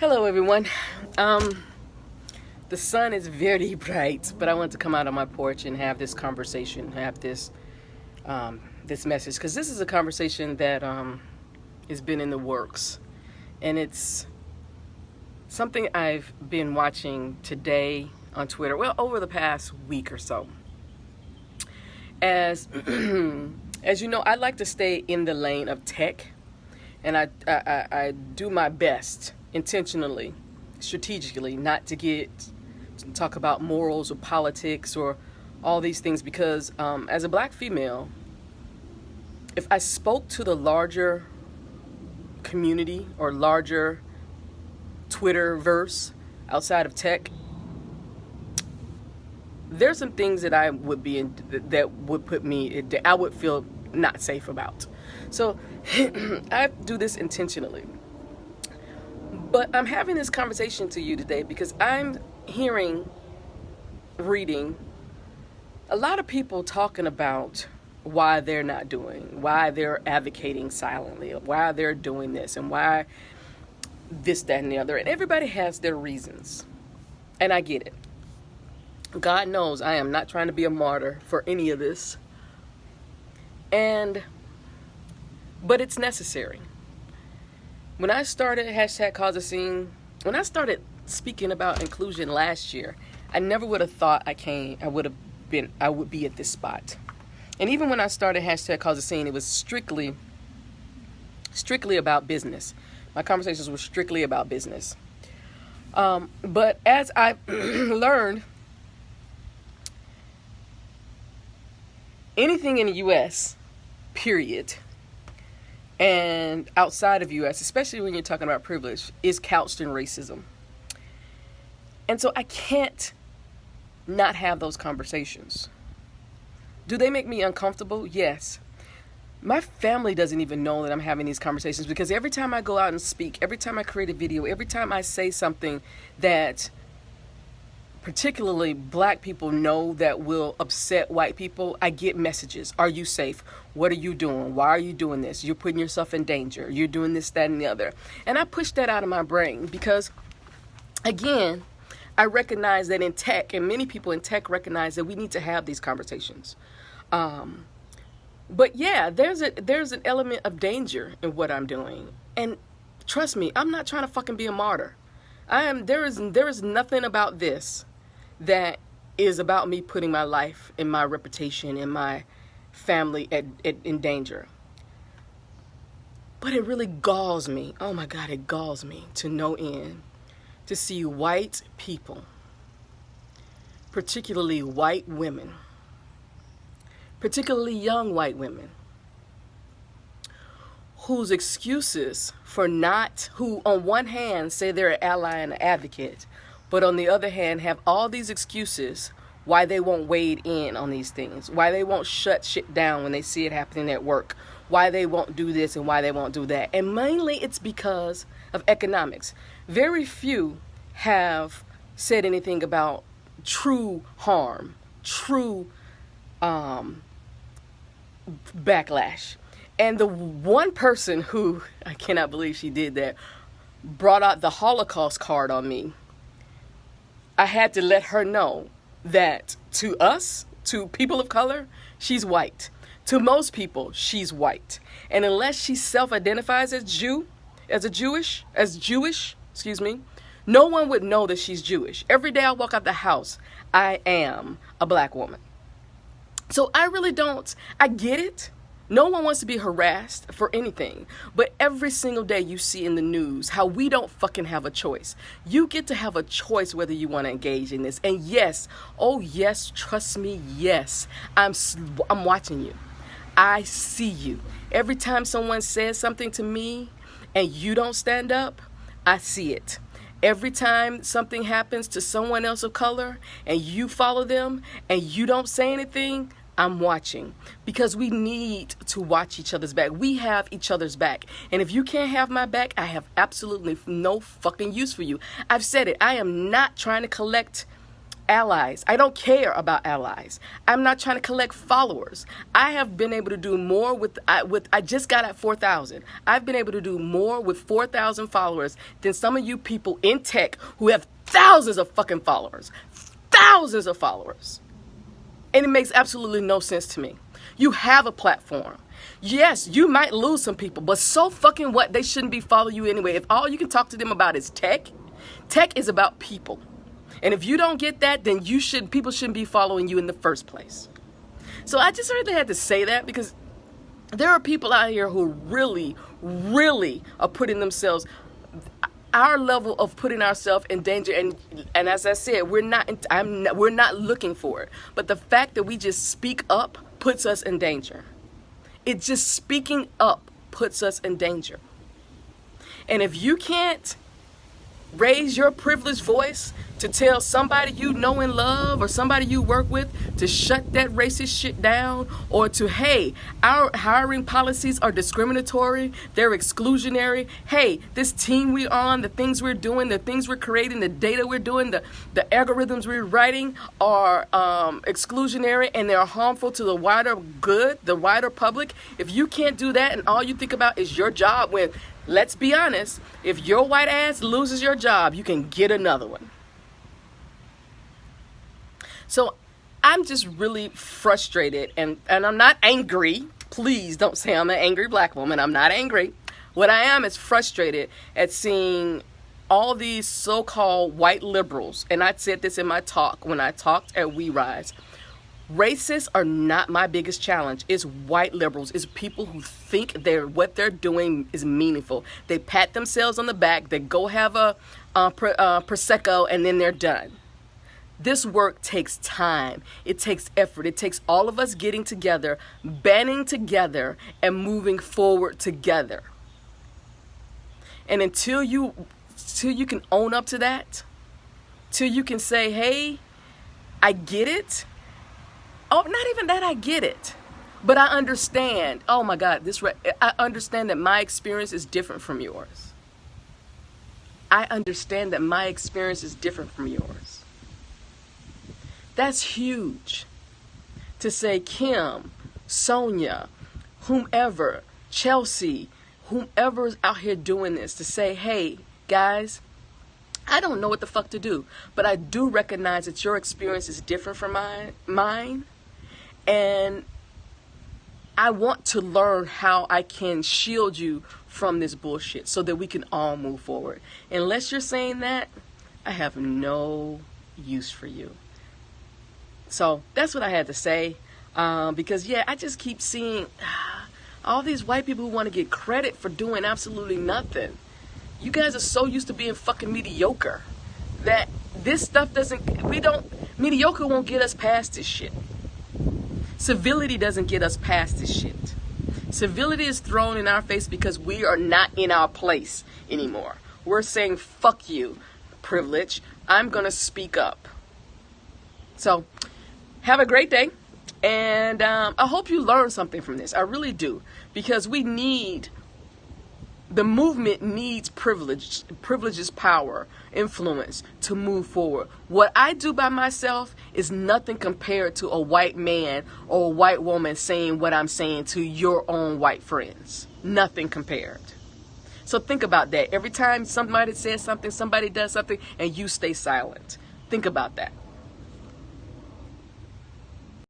Hello, everyone. The sun is very bright, but I want to come out on my porch and have this conversation, have this message, because this is a conversation that has been in the works, and it's something I've been watching today on Twitter, well, over the past week or so. As you know, I like to stay in the lane of tech, and I do my best intentionally, strategically, not to talk about morals or politics or all these things, because as a black female, if I spoke to the larger community or larger Twitterverse outside of tech, there's some things that I would be in that would put me, I would feel not safe about. So I do this intentionally. But I'm having this conversation to you today because I'm reading a lot of people talking about why they're not doing, why they're advocating silently, why they're doing this, and why this, that, and the other. And everybody has their reasons. And I get it. God knows I am not trying to be a martyr for any of this. But it's necessary. When I started #causeascene, when I started speaking about inclusion last year, I never would have thought I would be at this spot. And even when I started #causeascene, it was strictly about business. My conversations were strictly about business. But as I learned, anything in the U.S., period, and outside of U.S., especially when you're talking about privilege, is couched in racism. And so I can't not have those conversations. Do they make me uncomfortable? Yes. My family doesn't even know that I'm having these conversations, because every time I go out and speak, every time I create a video, every time I say something that particularly black people know that will upset white people, I get messages. Are you safe? What are you doing? Why are you doing this? You're putting yourself in danger. You're doing this, that, and the other. And I push that out of my brain because, again, I recognize that in tech, and many people in tech recognize that we need to have these conversations. But yeah, there's an element of danger in what I'm doing. And trust me, I'm not trying to fucking be a martyr. There is nothing about this that is about me putting my life and my reputation and my family in danger. But it really galls me. Oh my God, it galls me to no end to see white people, particularly white women, particularly young white women, whose excuses who on one hand say they're an ally and an advocate, but on the other hand have all these excuses why they won't wade in on these things, why they won't shut shit down when they see it happening at work, why they won't do this and why they won't do that. And mainly it's because of economics. Very few have said anything about true harm, true backlash. And the one person who, I cannot believe she did that, brought out the Holocaust card on me, I had to let her know that to us, to people of color, she's white. To most people, she's white. And unless she self-identifies as Jewish, no one would know that she's Jewish. Every day I walk out the house, I am a black woman. So I get it. No one wants to be harassed for anything. But every single day you see in the news how we don't fucking have a choice. You get to have a choice whether you want to engage in this. And yes, oh yes, trust me, yes, I'm watching you. I see you. Every time someone says something to me and you don't stand up, I see it. Every time something happens to someone else of color and you follow them and you don't say anything, I'm watching, because we need to watch each other's back. We have each other's back. And if you can't have my back, I have absolutely no fucking use for you. I've said it. I am not trying to collect allies. I don't care about allies. I'm not trying to collect followers. I have been able to do more I just got at 4,000. I've been able to do more with 4,000 followers than some of you people in tech who have thousands of fucking followers. Thousands of followers. And it makes absolutely no sense to me. You have a platform. Yes, you might lose some people, but so fucking what? They shouldn't be following you anyway. If all you can talk to them about is tech is about people. And if you don't get that, then people shouldn't be following you in the first place. So I just really had to say that because there are people out here who really, really are putting themselves, our level of putting ourselves in danger. And as I said, we're not looking for it. But the fact that we just speak up puts us in danger. It just speaking up puts us in danger. And if you can't raise your privileged voice to tell somebody you know and love or somebody you work with to shut that racist shit down, or to, hey, our hiring policies are discriminatory, they're exclusionary, hey, this team we're on, the things we're doing, the things we're creating, the data we're doing, the algorithms we're writing are exclusionary and they're harmful to the wider good, the wider public. If you can't do that and all you think about is your job, when, let's be honest, if your white ass loses your job, you can get another one. So I'm just really frustrated, and I'm not angry. Please don't say I'm an angry black woman. I'm not angry. What I am is frustrated at seeing all these so-called white liberals, and I said this in my talk when I talked at We Rise. Racists are not my biggest challenge. It's white liberals. It's people who think what they're doing is meaningful. They pat themselves on the back. They go have a Prosecco, and then they're done. This work takes time. It takes effort. It takes all of us getting together, banding together, and moving forward together. And until you can own up to that, till you can say, hey, I get it. Oh, not even that I get it, but I understand. Oh my God, I understand that my experience is different from yours. I understand that my experience is different from yours. That's huge. To say Kim, Sonia, whomever, Chelsea, whomever is out here doing this, to say, hey, guys, I don't know what the fuck to do, but I do recognize that your experience is different from mine. And I want to learn how I can shield you from this bullshit so that we can all move forward. Unless you're saying that, I have no use for you. So that's what I had to say. Because, yeah, I just keep seeing all these white people who want to get credit for doing absolutely nothing. You guys are so used to being fucking mediocre that this stuff mediocre won't get us past this shit. Civility doesn't get us past this shit. Civility is thrown in our face because we are not in our place anymore. We're saying, fuck you, privilege. I'm going to speak up. So, have a great day. And I hope you learned something from this. I really do. Because the movement needs privilege. Privilege is power, influence to move forward. What I do by myself is nothing compared to a white man or a white woman saying what I'm saying to your own white friends. Nothing compared. So think about that. Every time somebody says something, somebody does something, and you stay silent. Think about that.